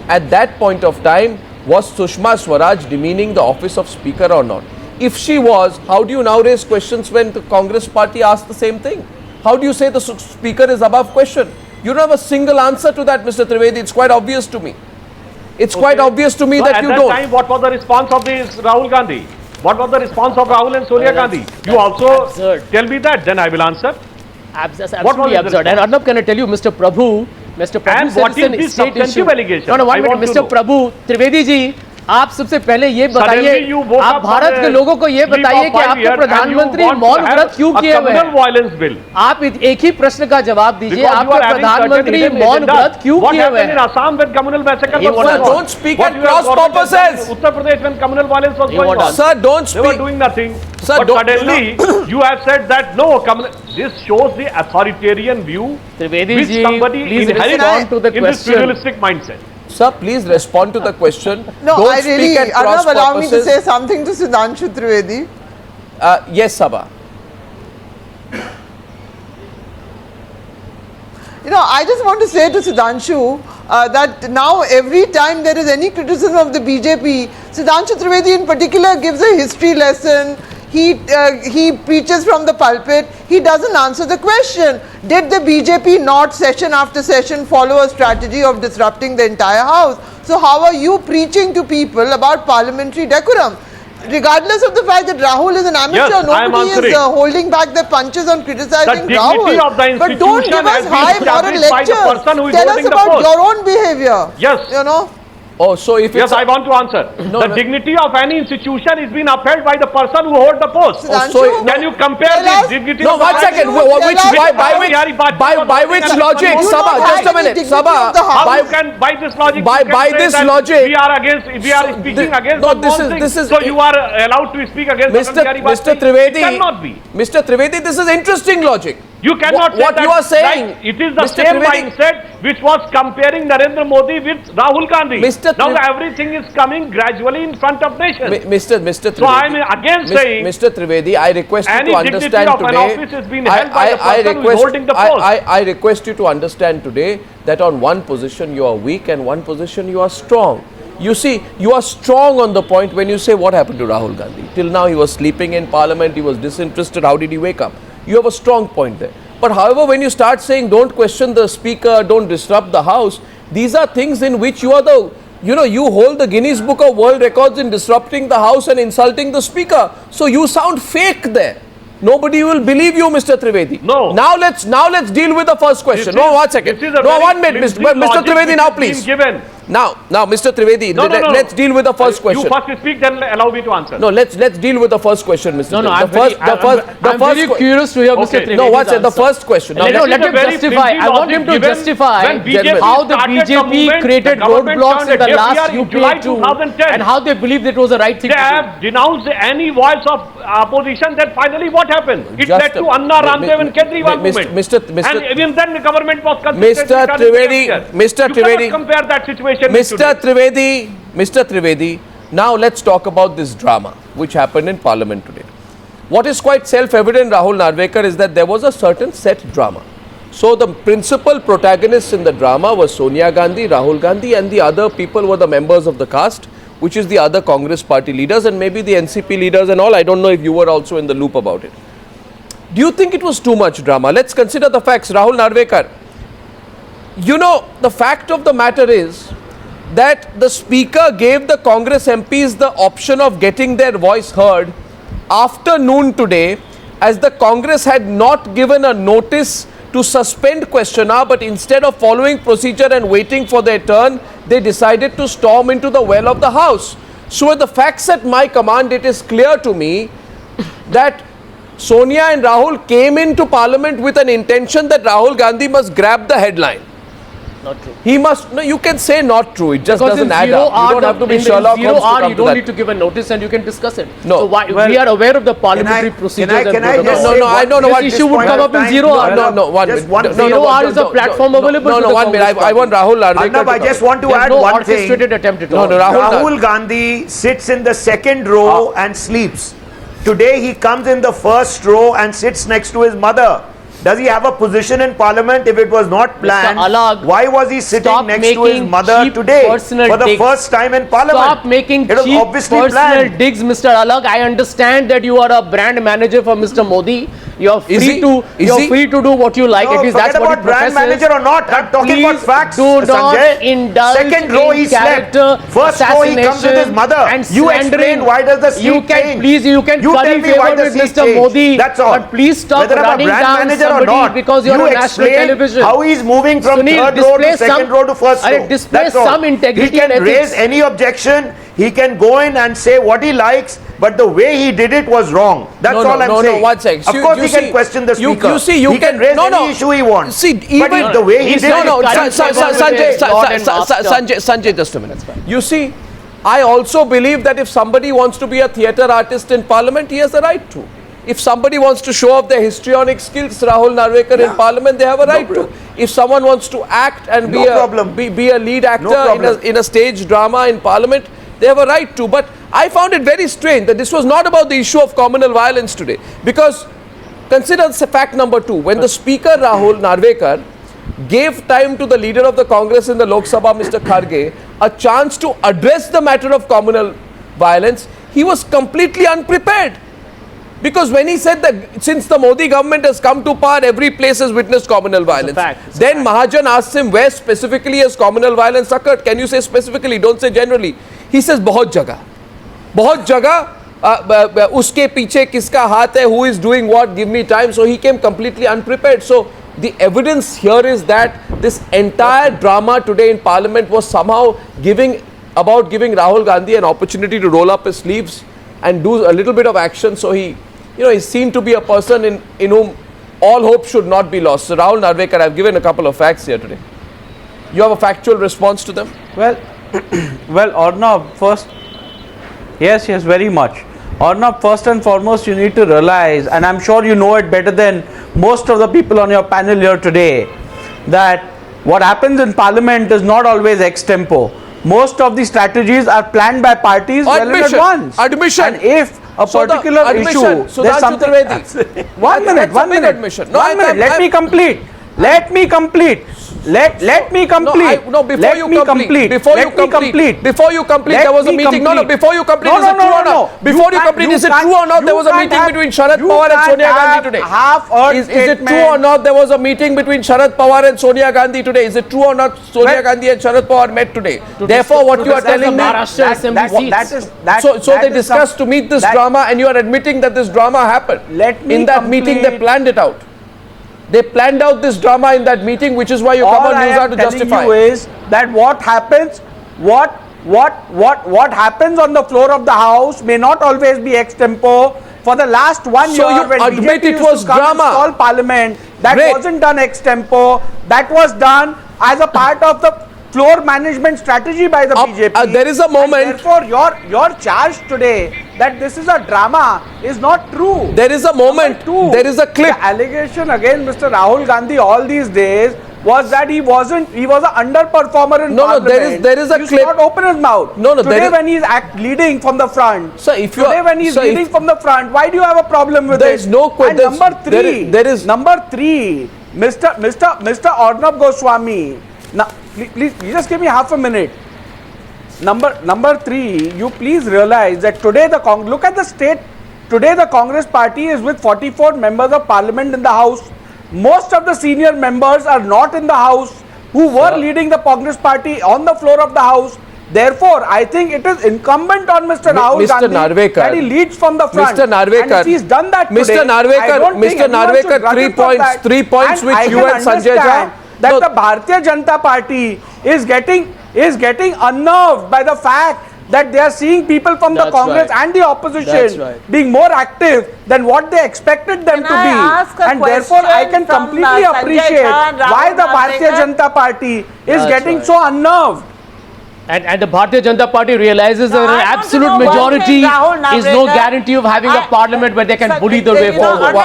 At that point of time, was Sushma Swaraj demeaning the office of speaker or not? If she was, how do you now raise questions when the Congress party asked the same thing? How do you say the speaker is above question? You don't have a single answer to that, Mr. Trivedi. It's quite obvious to me. It's quite obvious to me So that at you that don't. time, what was the response of this Rahul Gandhi? What was the response of Rahul and Sonia Gandhi? You also absurd. tell me that, then I will answer. That's What was absolutely his absurd. And Arnab, can I tell you, Mr. Prabhu And said what it's is the a state substantive issue. allegation? No, one I minute, want to Mr. know. Prabhu Trivedi जी, आप सबसे पहले ये बताइए, Suddenly you woke आप up Bharat from के a लोगों को ये sleep of बताइए कि 5 आपके years and you प्रधानमंत्री want to मौन have व्रत क्यों a किए हुए communal हैं? violence bill. आप एक ही प्रश्न का जवाब दीजिए, Because you आपके are having certain प्रधानमंत्री hidden मौन agendas. व्रत क्यों What किए हुए happened in हैं? Assam when communal massacre He was won't going answer. on? Don't speak What at your cross government has done purposes. in Uttar Pradesh when communal violence was He going won't on? answer. Sir, don't They were speak. doing nothing. Sir, But don't- suddenly you have said that no, this shows the authoritarian view Trivedi which ji, somebody please inherits respond to the in this question. feudalistic mindset. Sir, please respond to the question. no, don't I really, speak at cross Arnab, allow me to purposes. say something to Sudhanshu Trivedi. Yes, Sabha. You know, I just want to say to Sudhanshu that now every time there is any criticism of the BJP, Sudhanshu Trivedi in particular gives a history lesson. He preaches from the pulpit. He doesn't answer the question. Did the BJP not session after session follow a strategy of disrupting the entire house? So how are you preaching to people about parliamentary decorum? regardless of the fact that Rahul is an amateur, Yes, I am nobody is answering. holding back their punches on criticizing The dignity Rahul. of the But don't give institution us has been high moral established by the lectures. person who is Tell us holding the about post. your own behavior. Yes. You know. Oh, so if Yes, it's I want to answer. No, The no. dignity of any institution is being upheld by the person who holds the post. Sudhanshu, Can you compare tell the us- dignity no, of the one person second. you Wh- tell Which, us by which logic, You Sabha? don't Just a have any minute, dignity Sabha. of the House. How By, you can, by this logic, by- you can by say this that logic- we are against, we are speaking against no, one this is- thing. this is- so you are allowed to speak against Mr. It Trivedi, cannot be. Mr. Trivedi, this is interesting logic. You cannot say what that, you are saying, right? It is the Mr. same Trivedi- mindset which was comparing Narendra Modi with Rahul Gandhi. Mr. Now Triv- everything is coming gradually in front of nation. Mr. Trivedi. So I am against saying Mr. Trivedi, I request you any to dignity understand of an today. office is being held by the person who is holding the post. I request you to understand today that on one position you are weak and one position you are strong. You see, you are strong on the point when you say what happened to Rahul Gandhi. Till now he was sleeping in parliament, he was disinterested, how did he wake up? You have a strong point there. But however, when you start saying don't question the speaker, don't disrupt the house, these are things in which you are the, you hold the Guinness Book of World Records in disrupting the house and insulting the speaker. So you sound fake there. Nobody will believe you, Mr. Trivedi. No. Now let's deal with the first question. This No, is- one second. this is a No, very 1 minute, flimsy Mr. logic Trivedi, which now is being please. given. Now, Mr. Trivedi, No, let's deal with the first question. You first speak, then allow me to answer. No, let's deal with the first question, Mr. No, Trivedi. I'm very curious to hear Mr. Okay. Trivedi's No, what's it? The answer. first question. Now, Let This him is a very justify. flimsy I want him logic to given justify when BJP how the started BJP movement, created the government roadblocks turned in the a deaf last ear in July UPA 2010. and how they believe it was the right thing They to do. have denounced any voice of opposition. Then finally, what happened? It Just led to a- Anna Ramdev and Kejriwal Mr. movement. Mr. And even then, the government was Mr. consistently Trivedi, Mr. You Trivedi, cannot compare that situation with Mr. Trivedi, now let's talk about this drama which happened in Parliament today. What is quite self-evident, Rahul Narvekar, is that there was a certain set drama. So the principal protagonists in the drama were Sonia Gandhi, Rahul Gandhi, and the other people were the members of the caste, which is the other Congress party leaders and maybe the NCP leaders and all. I don't know if you were also in the loop about it. Do you think it was too much drama? Let's consider the facts, Rahul Narvekar. The fact of the matter is that the speaker gave the Congress MPs the option of getting their voice heard after noon today, as the Congress had not given a notice to suspend question hour, but instead of following procedure and waiting for their turn, they decided to storm into the well of the House. So with the facts at my command, it is clear to me that Sonia and Rahul came into Parliament with an intention that Rahul Gandhi must grab the headline. Not true. He must, no, you can say not true, it just Because in doesn't add zero up. You don't have to be Sherlock zero Holmes to hour, come you to don't that. need to give a notice and you can discuss it. No. So we are aware of the parliamentary procedures can and I protocols. just No, say no, I don't know This what issue would come up in 0 hour. No, 1 Just minute. one No, thing. no, 0 hour is a platform available No, to no, the 1 minute. Congress I want Rahul Narvekar Arnab, to I just come. want to There's add no one thing. orchestrated attempt at No, all. no, Rahul Gandhi sits in the second row and sleeps. Today he comes in the first row and sits next to his mother. Does he have a position in Parliament if it was not planned? Alag, Why was he sitting stop next to his making mother cheap today personal for the digs. first time in Parliament? Stop making it was cheap obviously personal planned. digs, Mr. Alag. I understand that you are a brand manager for Mr. Modi. You're free to do what you like. No, At least forget that's what about he brand professes. manager or not. I'm talking about Please facts, do not Sanjay. indulge Second row in he slept. character First row he comes with his mother. and You slandering. explain why does the seat You can change? please you can You curry tell me why favor the with seat Mr. changed. Modi. That's all. But please stop Whether I'm a running brand down manager or somebody not, because you're you on national explain television. how he's moving from Sunil, third row to display second some- row to first row. display That's all. some integrity He can and raise ethics. any objection. He can go in and say what he likes, but the way he did it was wrong. That's all I'm saying. No, 1 second. Of course, he can question the speaker. You he can raise any issue he wants. See, but even the way he He's did not- it. no, Sanjay, I also believe that if somebody wants to be a theatre artist in Parliament, he has the right to. If somebody wants to show off their histrionic skills, Rahul Narvekar in Parliament, they have a right to. If someone wants to act and be a lead actor in a stage drama in Parliament, they have a right to. But I found it very strange that this was not about the issue of communal violence today. Because consider fact number 2. When the Speaker Rahul Narvekar gave time to the leader of the Congress in the Lok Sabha, Mr. Kharge, a chance to address the matter of communal violence, he was completely unprepared. Because when he said that since the Modi government has come to power, every place has witnessed communal violence. Then Mahajan asked him where specifically has communal violence occurred. Can you say specifically? Don't say generally. He says, bahut jagah. Bahut jagah. uske piche kiska haath hai, who is doing what, give me time. So he came completely unprepared. So the evidence here is that this entire drama today in Parliament was somehow giving Rahul Gandhi an opportunity to roll up his sleeves and do a little bit of action. So he seemed to be a person in whom all hope should not be lost. So Rahul Narvekar, I've given a couple of facts here today. You have a factual response to them? Well, Arnab, first, yes, very much. Arnab, first and foremost, you need to realize, and I'm sure you know it better than most of the people on your panel here today, that what happens in Parliament is not always ex tempo. Most of the strategies are planned by parties well in advance. Admission. And if a particular issue, there's something. One minute. Let me complete. Let me complete. Before you complete, there was a meeting. Before you complete, is it true or not? Before you complete, is it true or not? There was a meeting between Sharad Pawar and Sonia Gandhi today. Is it true or not? There was a meeting between Sharad Pawar and Sonia Gandhi today. Is it true or not? Sonia Gandhi and Sharad Pawar met today. Therefore, what you are telling me, so they discussed to meet this drama, and you are admitting that this drama happened. In that meeting, they planned it out. They planned out this drama in that meeting, which is why you come on Newshour to justify. All I am telling you is that what happens on the floor of the House may not always be ex tempo. For the last 1 year, you when admit BJP it was used to come drama. and stall Parliament, that Great. wasn't done ex tempo. That was done as a part of the floor management strategy by the BJP. There is a moment. And therefore, your charge today that this is a drama is not true. There is a moment. There is a clip. The allegation against Mr. Rahul Gandhi all these days was that he was an underperformer in Parliament. there is a he clip. Not open his mouth. Today when he's leading from the front. So if you today when he's leading from the front, why do you have a problem with there is no and number three, Mr. Arnab Goswami. Now, please just give me half a minute. Number three, you please realize that today look at the state. Today the Congress party is with 44 members of Parliament in the House. Most of the senior members are not in the House who were leading the Congress party on the floor of the House. Therefore, I think it is incumbent on Mr. Rahul Gandhi that he leads from the front. Mr. Narvekar, and if he's done that today, Mr. Narvekar, 3 points which you and Sanjay Jha. That the Bharatiya Janata Party is getting unnerved by the fact that they are seeing people from the Congress and the opposition being more active than what they expected them to be. And therefore, I can completely appreciate why the Bharatiya Janata Party is getting so unnerved. And the Bharatiya Janata Party realizes that an absolute majority is no guarantee of having a parliament where they can bully their way forward.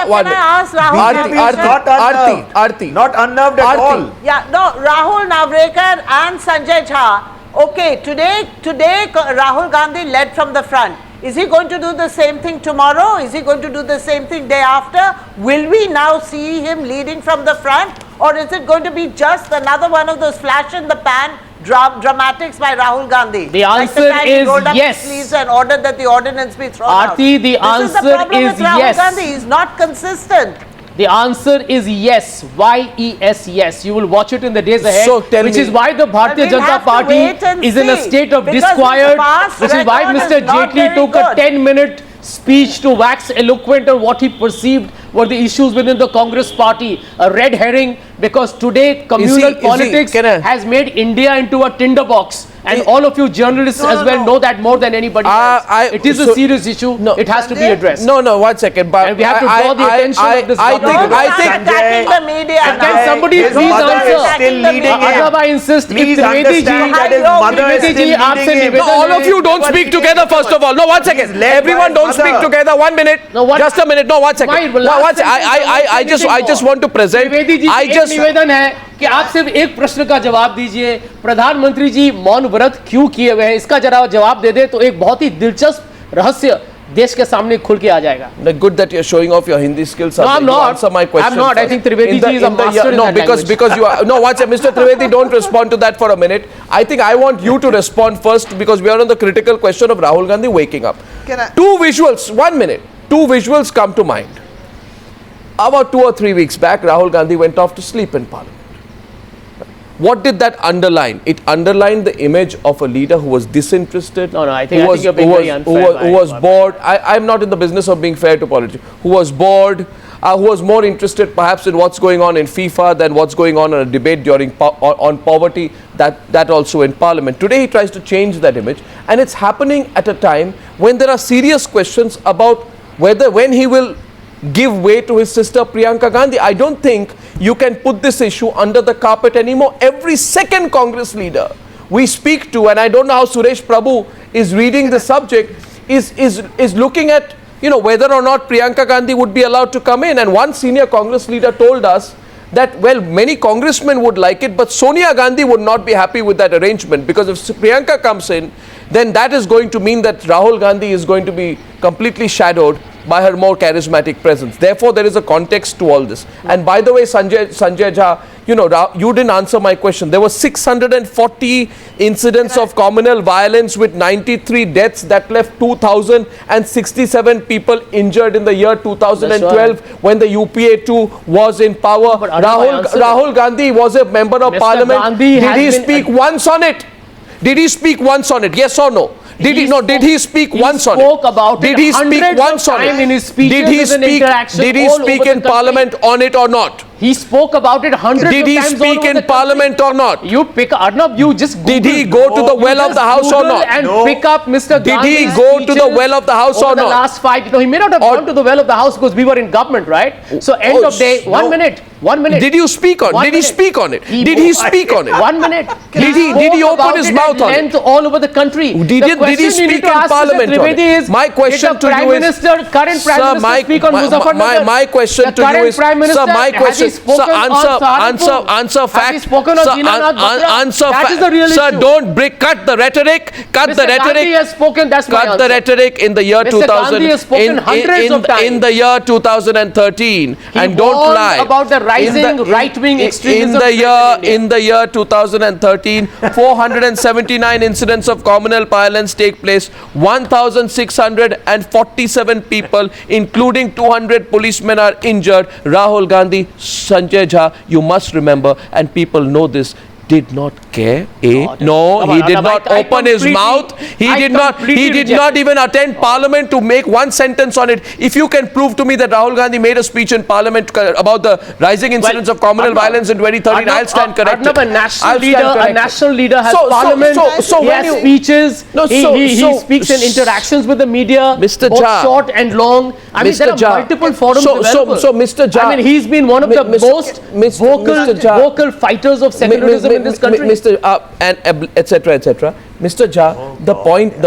Aarti. Not unnerved at all. Yeah, no, Rahul Narvekar and Sanjay Jha. Okay, today Rahul Gandhi led from the front. Is he going to do the same thing tomorrow? Is he going to do the same thing day after? Will we now see him leading from the front? Or is it going to be just another one of those flash in the pan dramatics by Rahul Gandhi? The answer is yes. And ordered that the ordinance be thrown out. The answer is the problem is with Rahul yes. Gandhi. He's not consistent. The answer is yes. Y-E-S, yes. You will watch it in the days ahead, which is why the Bharatiya Janata Party is in a state of disquiet, which is why Mr. Jaitley took a 10-minute speech to wax eloquent on what he perceived were the issues within the Congress party. A red herring, because today communal politics has made India into a tinderbox. And all of you journalists well know that more than anybody else. It is a serious issue. It has to be addressed. No, 1 second. But and we have to draw the attention of this government. I think attacking the media. And can somebody please answer? I insist. Please understand that his mother is still leading him. All of you don't speak together first of all. No, 1 second. Everyone don't speak together. 1 minute. Just a minute. No, 1 second. I just want to present. निवेदन है कि आप सिर्फ एक प्रश्न का जवाब दीजिए. प्रधानमंत्री जी मौन व्रत क्यों किए हुए हैं, इसका जरा जवाब दे दे तो एक बहुत ही दिलचस्प रहस्य देश के सामने खुल के आ जाएगा. Good that you're showing off your Hindi skills. No, I'm not. Answer my question. I'm not. I think Trivedi ji is a master in that language. because you are. No, watch it, Mr. Trivedi, don't respond to that for a minute. I think I want you to respond first because we are on the critical question of Rahul Gandhi waking up. Two visuals. 1 minute. Two visuals come to mind. About 2 or 3 weeks back, Rahul Gandhi went off to sleep in Parliament. what did that underline? It underlined the image of a leader who was disinterested. No, I think you're being very unfair. Who was bored. I'm not in the business of being fair to politics. Who was bored, who was more interested perhaps in what's going on in FIFA than what's going on in a debate during on poverty, that also in Parliament. Today he tries to change that image, and it's happening at a time when there are serious questions about when he will give way to his sister Priyanka Gandhi. I don't think you can put this issue under the carpet anymore. Every second Congress leader we speak to, and I don't know how Suresh Prabhu is reading the subject, is looking at, you know, whether or not Priyanka Gandhi would be allowed to come in. And one senior Congress leader told us that, well, many congressmen would like it, but Sonia Gandhi would not be happy with that arrangement, because if Priyanka comes in, then that is going to mean that Rahul Gandhi is going to be completely shadowed by her more charismatic presence. Therefore, there is a context to all this. And by the way, Sanjay Jha, you know, you didn't answer my question. There were 640 incidents of communal violence with 93 deaths that left 2,067 people injured in the year 2012 when the UPA 2 was in power. Rahul Gandhi was a member of Parliament. Did he speak once on it? Did he speak once on it? Yes or no? Did he speak once on it? He spoke about it. Did he speak once on it? In his speeches, did he speak in Parliament on it or not? He spoke about it hundreds of times. Did he speak in Parliament or not? You pick Arnab, you just Google. Did he go to the well of the House or not? And pick up Mr. Did he go to the well of the House or not? The last fight, no, he may not have gone to the well of the House because we were in government, right? So end of day, 1 minute. 1 minute. Did you speak on? Did he speak on it? Did he speak on it? 1 minute. Did he open his mouth on it? All over the country. Did he speak in Parliament on it? My question to you is, current Prime Minister speak on Muzaffarnagar? My question to you is, sir, my question, sir, answer fact. That is the real issue. Sir, don't cut the rhetoric. Cut the rhetoric. Gandhi has spoken. That's my answer. Cut the rhetoric in the year 2000. Gandhi has spoken hundreds of times. In the year 2013, and don't lie about the rising right-wing extremism in the year 2013. 479 incidents of communal violence take place. 1,647 people, including 200 policemen, are injured. Rahul Gandhi, Sanjay Jha, you must remember, and people know this, did not care. No, he did not open his mouth. He did not even attend Parliament to make one sentence on it. If you can prove to me that Rahul Gandhi made a speech in Parliament about the rising incidents of communal violence in 2013, I'll stand corrected. A national leader has Parliament. He has speeches. He speaks in interactions with the media. Mr. both Jha, short and long. I mean, there are multiple forums available. So, Mr. Jha, I mean, he's been one of the most vocal fighters of secularism in this country. Mr. And etc. Mr. Jha, the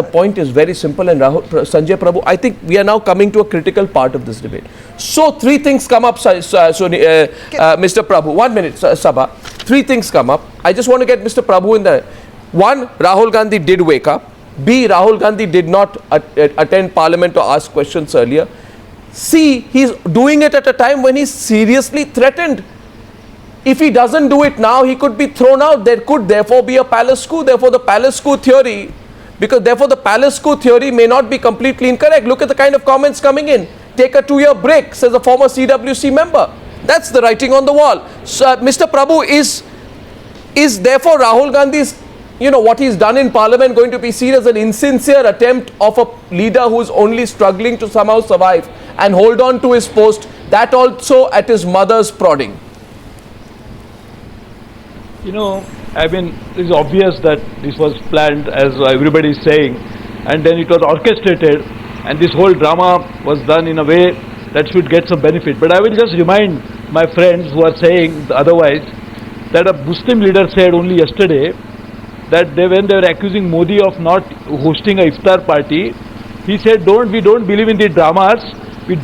point is very simple, and Sanjay Prabhu, I think we are now coming to a critical part of this debate. So three things come up, Mr. Prabhu. 1 minute, Sabha. Three things come up. I just want to get Mr. Prabhu in there. One, Rahul Gandhi did wake up. B, Rahul Gandhi did not attend Parliament or ask questions earlier. C, he's doing it at a time when he's seriously threatened. If he doesn't do it now, he could be thrown out. There could therefore be a palace coup. Therefore, the palace coup theory, may not be completely incorrect. Look at the kind of comments coming in. Take a 2-year break, says a former CWC member. That's the writing on the wall. So, Mr. Prabhu, is therefore Rahul Gandhi's, what he's done in Parliament going to be seen as an insincere attempt of a leader who is only struggling to somehow survive and hold on to his post, that also at his mother's prodding? I mean, it's obvious that this was planned, as everybody is saying, and then it was orchestrated, and this whole drama was done in a way that should get some benefit. But I will just remind my friends who are saying otherwise that a Muslim leader said only yesterday that when they were accusing Modi of not hosting a iftar party, he said, we don't believe in the dramas.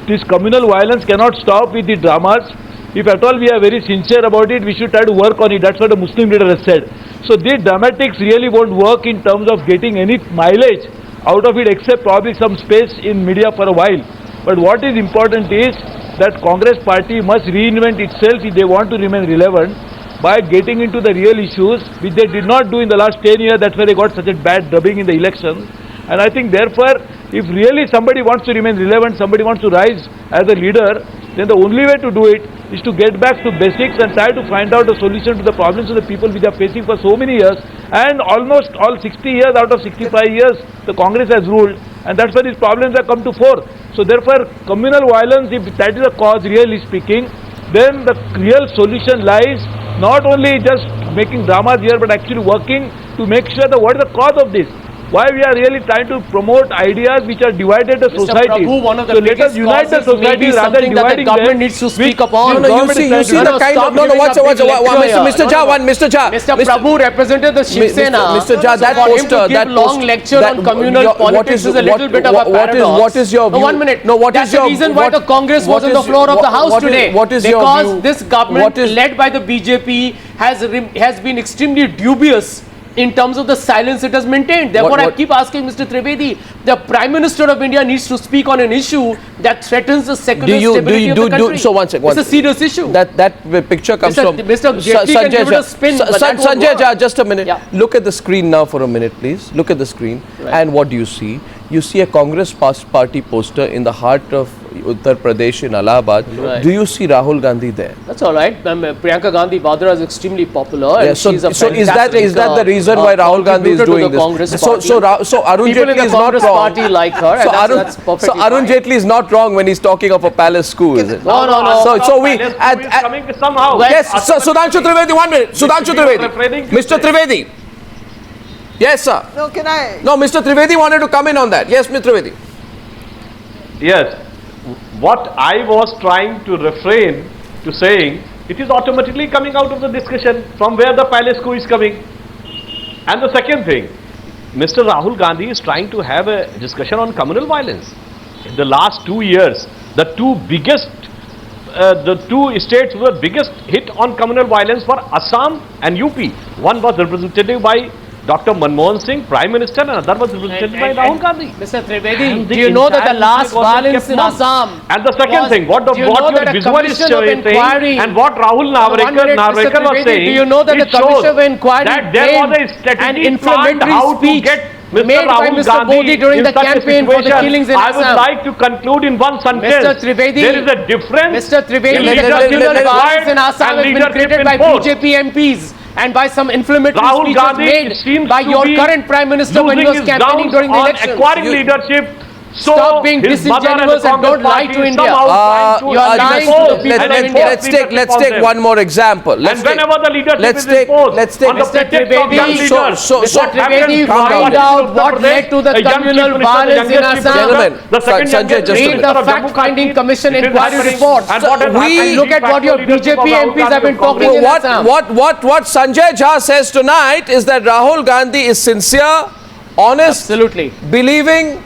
This communal violence cannot stop with the dramas. If at all we are very sincere about it, we should try to work on it. That's what a Muslim leader has said. So the dramatics really won't work in terms of getting any mileage out of it, except probably some space in media for a while. But what is important is that Congress party must reinvent itself if they want to remain relevant by getting into the real issues, which they did not do in the last 10 years. That's why they got such a bad dubbing in the elections. And I think therefore, if really somebody wants to remain relevant, somebody wants to rise as a leader, then the only way to do it is to get back to basics and try to find out a solution to the problems of the people which are facing for so many years, and almost all 60 years out of 65 years the Congress has ruled, and that's why these problems have come to fore. So therefore communal violence, if that is the cause really speaking, then the real solution lies not only just making dramas here but actually working to make sure that what is the cause of this. Why we are really trying to promote ideas which are divided the Mr. society. Prabhu, one of the So let us biggest unite the causes may society be rather something than that the dividing government them. needs to speak upon. No, you see the kind of, Mr. Jha, Mr. Jha. Mr. Prabhu represented the Shiv Sena. Mr. Jha, that for him poster, to give that long poster, lecture that- on communal your- what politics is- is a little bit of a paradox. what is your No, view? 1 minute. No, what That's is your- the reason why what- the Congress what was on the is- floor of the what- House what is- today. what is your because view? this government What is- led by the BJP has been extremely dubious in terms of the silence it has maintained. Therefore, I keep asking Mr. Trivedi, the Prime Minister of India needs to speak on an issue that threatens the secular stability of the country. So one second. It's a serious issue. That picture comes from Mr. Jaitley can give it a spin, but that won't Sanjay work. Jha, just a minute. Yeah. Look at the screen now for a minute, please. Look at the screen. Right. And what do you see? You see a Congress party poster in the heart of Uttar Pradesh in Allahabad. Right. Do you see Rahul Gandhi there? That's all right. Priyanka Gandhi Vadra is extremely popular. Yeah, And so she's a is that the reason why Rahul Gandhi is doing this? So Arun People in Jaitley the is not Congress wrong. party like her. So and that's perfectly so Arun fine. Jaitley is not wrong when he's talking of a palace coup, is it? No. So we Palace coup is coming somehow. yes, sir, Sudhanshu Trivedi, 1 minute. Sudhanshu Trivedi. Mr. Trivedi. Yes, sir. No, can I? No, Mr. Trivedi wanted to come in on that. Yes, Mr. Trivedi. Yes, what I was trying to refrain to saying, it is automatically coming out of the discussion from where the palace coup is coming. And the second thing, Mr. Rahul Gandhi is trying to have a discussion on communal violence. In the last 2 years, the two states who were biggest hit on communal violence were Assam and UP. One was represented by Dr. Manmohan Singh, Prime Minister, and another was represented by Rahul Gandhi. Mr. Trivedi, And do you know that the entire last was violence kept in mum. Assam? And the second thing, what do you your know that a visual is commission of inquiry- saying, and what Rahul One minute, Mr. Narvekar was Trivedi, saying, do you know that the it shows commission of inquiry that there was a blamed an strategy inflammatory planned how to speech get Mr. made by Rahul Mr. Gandhi Modi during in the such a campaign for the situation. killings in I would Assam. like to conclude in one sentence. Mr. Trivedi, there is a difference. Mr. Trivedi, in the leadership communal in violence in quiet Assam and has been leadership created in by force. BJP MPs and by some inflammatory Rahul speeches Gandhi made seems by to your be current Prime Minister when he was losing his campaigning grounds during the on elections. acquiring leadership. So Stop being his mother and the disingenuous and Congress don't lie party to is India. somehow trying to you are lying to the impose people and of India. enforce Let's take one more example. And whenever the leadership let's is take- imposed let's take- on the Mr. pretext of young Trivedi, leaders, Mr. Trivedi, find out what led to the communal violence in Assam. Gentlemen, the second Sanjay, youngest just a Read minute. the minister of Jammu fact-finding Kashmir, commission it is inquiry happening. reports. And what has We- happened, And look at what your de facto leadership BJP of Rahul MPs have been Gandhi talking in Assam. What Sanjay Jha says tonight is that Rahul Gandhi is sincere, honest, Absolutely. believing,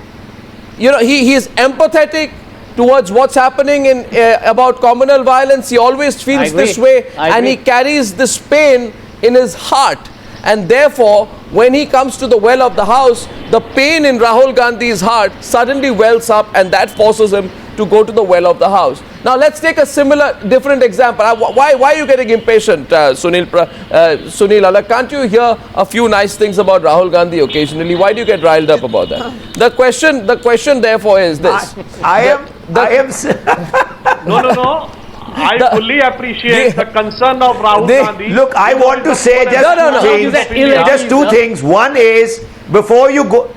he is empathetic towards what's happening in about communal violence. He always feels agree. this way, I and he agree. carries this pain in his heart. And therefore, when he comes to the well of the house, the pain in Rahul Gandhi's heart suddenly wells up, and that forces him to go to the well of the house. Now, let's take a different example. Why are you getting impatient, Sunil Alak? Can't you hear a few nice things about Rahul Gandhi occasionally? Why do you get riled up about that? The question, therefore, is this. I am. No. I fully appreciate the concern of Rahul Gandhi. Look, I want to say just two things. One is, before you go,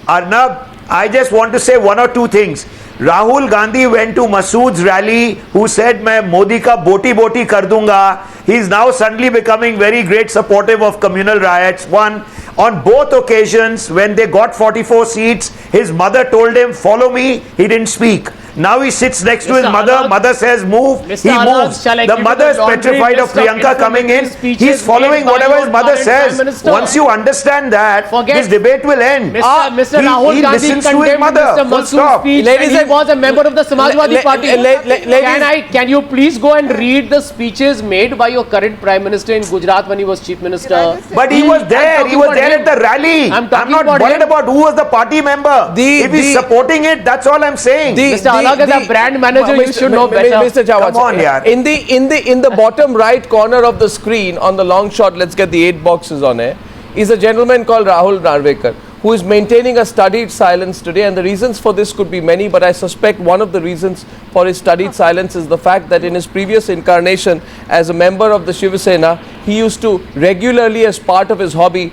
Arnab, I just want to say one or two things. Rahul Gandhi went to Masood's rally, who said, "Main Modi ka boti kar dunga." He's now suddenly becoming very great supportive of communal riots. One, on both occasions, when they got 44 seats, his mother told him, "Follow me." He didn't speak. Now he sits next to his Mr. mother. Alok, Mother says, "Move." Mr. He Alok, moves. shall I The give you mother is the laundry petrified of list of Priyanka coming in. speeches He's following made by whatever your his mother current says. Prime Minister? Once you understand that, Forget- this debate will end. Mr. Rahul he Gandhi listens to his condemned mother. Mr. Full Mansoor's stop. speech Ladies when he and- was a member of the Samajwadi Party. ladies- Can you please go and read the speeches made by your current Prime Minister in Gujarat when he was Chief Minister? But he was there. talking He was about there him. at the rally. I'm talking not about worried him. about who was the party member. If he's supporting it, that's all I'm saying. Mr. Alak, as a brand manager, you should know better. Mr. Jawad, Come on, yaar. in the bottom right corner of the screen on the long shot, let's get the 8 boxes on it, is a gentleman called Rahul Narvekar, who is maintaining a studied silence today, and the reasons for this could be many, but I suspect one of the reasons for his studied silence is the fact that in his previous incarnation as a member of the Shiv Sena, he used to regularly, as part of his hobby,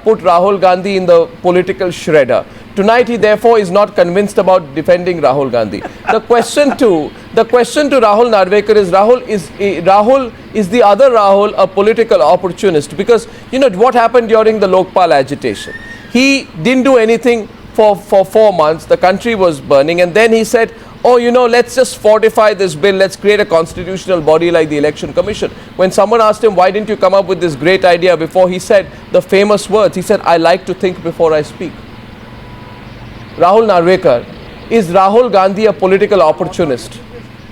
put Rahul Gandhi in the political shredder. Tonight he therefore is not convinced about defending Rahul Gandhi. The question to Rahul Narvekar is, Rahul is the other Rahul a political opportunist? Because you know what happened during the Lokpal agitation. He didn't do anything for 4 months. The country was burning, and then he said, oh, you know, let's just fortify this bill. Let's create a constitutional body like the Election Commission. When someone asked him, why didn't you come up with this great idea before, he said the famous words. He said, I like to think before I speak. Rahul Narvekar, is Rahul Gandhi a political opportunist?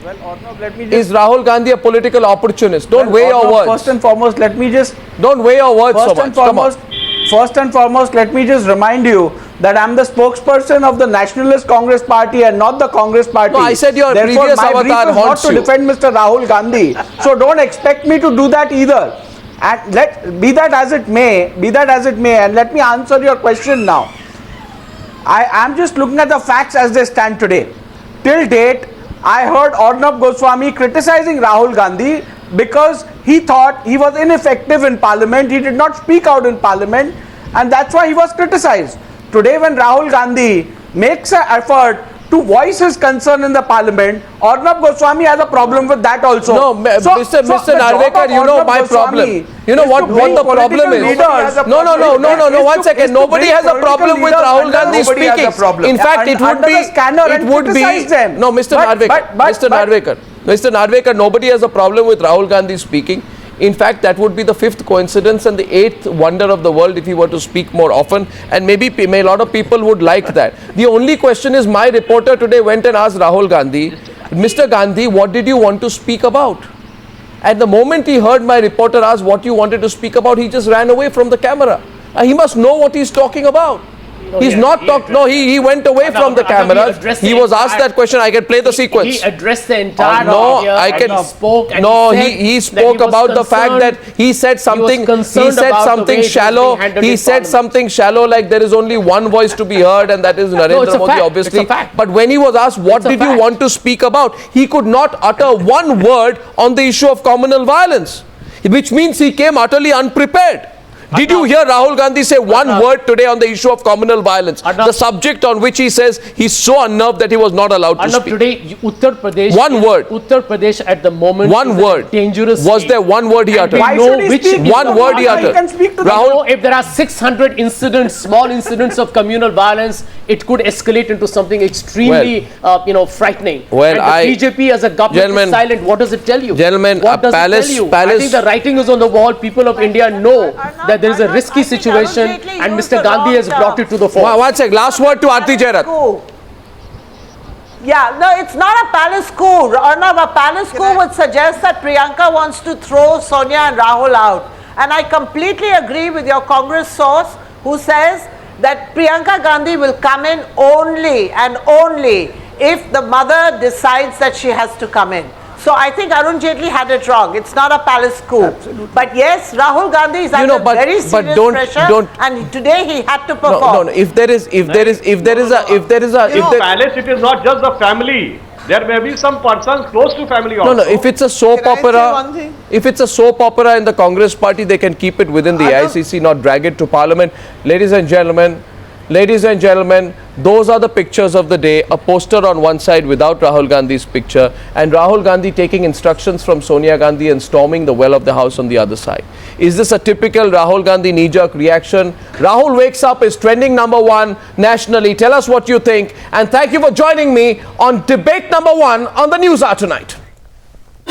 Well, Arnab, let me just... Is Rahul Gandhi a political opportunist? Don't weigh your words. First and foremost, let me just... Don't weigh your words so much. Come on. First and foremost, let me just remind you that I'm the spokesperson of the Nationalist Congress Party and not the Congress Party. No, I said your previous avatar haunts you. Not to defend Mr. Rahul Gandhi. So don't expect me to do that either. And be that as it may, and let me answer your question now. I am just looking at the facts as they stand today. Till date, I heard Arnab Goswami criticizing Rahul Gandhi because he thought he was ineffective in Parliament, he did not speak out in Parliament, and that's why he was criticized. Today when Rahul Gandhi makes an effort to voice his concern in the Parliament, Arnab Goswami has a problem with that also. No, Mr. Narvekar, you know my problem. You know what the problem is? No, 1 second. Nobody has a problem with Rahul Gandhi speaking. In fact, it would be, no, Mr. Narvekar, nobody has a problem with Rahul Gandhi speaking. In fact, that would be the 5th coincidence and the 8th wonder of the world if he were to speak more often, and maybe a lot of people would like that. The only question is, my reporter today went and asked Rahul Gandhi, Mr. Gandhi, what did you want to speak about? At the moment he heard my reporter ask what you wanted to speak about, he just ran away from the camera. He must know what he's talking about. He went away from the camera. He was asked that question. I can play the sequence. He addressed the entire audience. He spoke. And he spoke about the fact that he said something. He said something shallow. He said something shallow, like there is only one voice to be heard, and that is Narendra Modi, obviously. But when he was asked what did you want to speak about, he could not utter one word on the issue of communal violence, which means he came utterly unprepared. Did you hear Rahul Gandhi say one word today on the issue of communal violence? The subject on which he says he's so unnerved that he was not allowed to speak. Today, Uttar Pradesh. One word. Uttar Pradesh at the moment. One word. Dangerous. Was there one word he uttered? One word he uttered. Rahul, if there are 600 incidents, small incidents of communal violence, it could escalate into something extremely, frightening. Well, and the BJP as a government is silent. What does it tell you? Gentlemen, what does it tell you? I think the writing is on the wall. People of India know that there is a risky situation, and Mr. Gandhi has brought it to the fore. One second. Last word to Aarti Jairat. Yeah, no, it's not a palace coup. Arnab, a palace coup would suggest that Priyanka wants to throw Sonia and Rahul out. And I completely agree with your Congress source who says that Priyanka Gandhi will come in only and only if the mother decides that she has to come in. So I think Arun Jaitley had it wrong. It's not a palace coup. Absolutely. But yes, Rahul Gandhi is under very serious pressure, and today he had to perform. No. If there is a palace, it is not just the family. There may be some persons close to family also. No. If it's a soap opera in the Congress party, they can keep it within the ICC, not drag it to Parliament. Ladies and gentlemen, those are the pictures of the day. A poster on one side without Rahul Gandhi's picture, and Rahul Gandhi taking instructions from Sonia Gandhi and storming the well of the house on the other side. Is this a typical Rahul Gandhi knee-jerk reaction? Rahul Wakes Up is trending #1 nationally. Tell us what you think, and thank you for joining me on debate #1 on the Newshour tonight.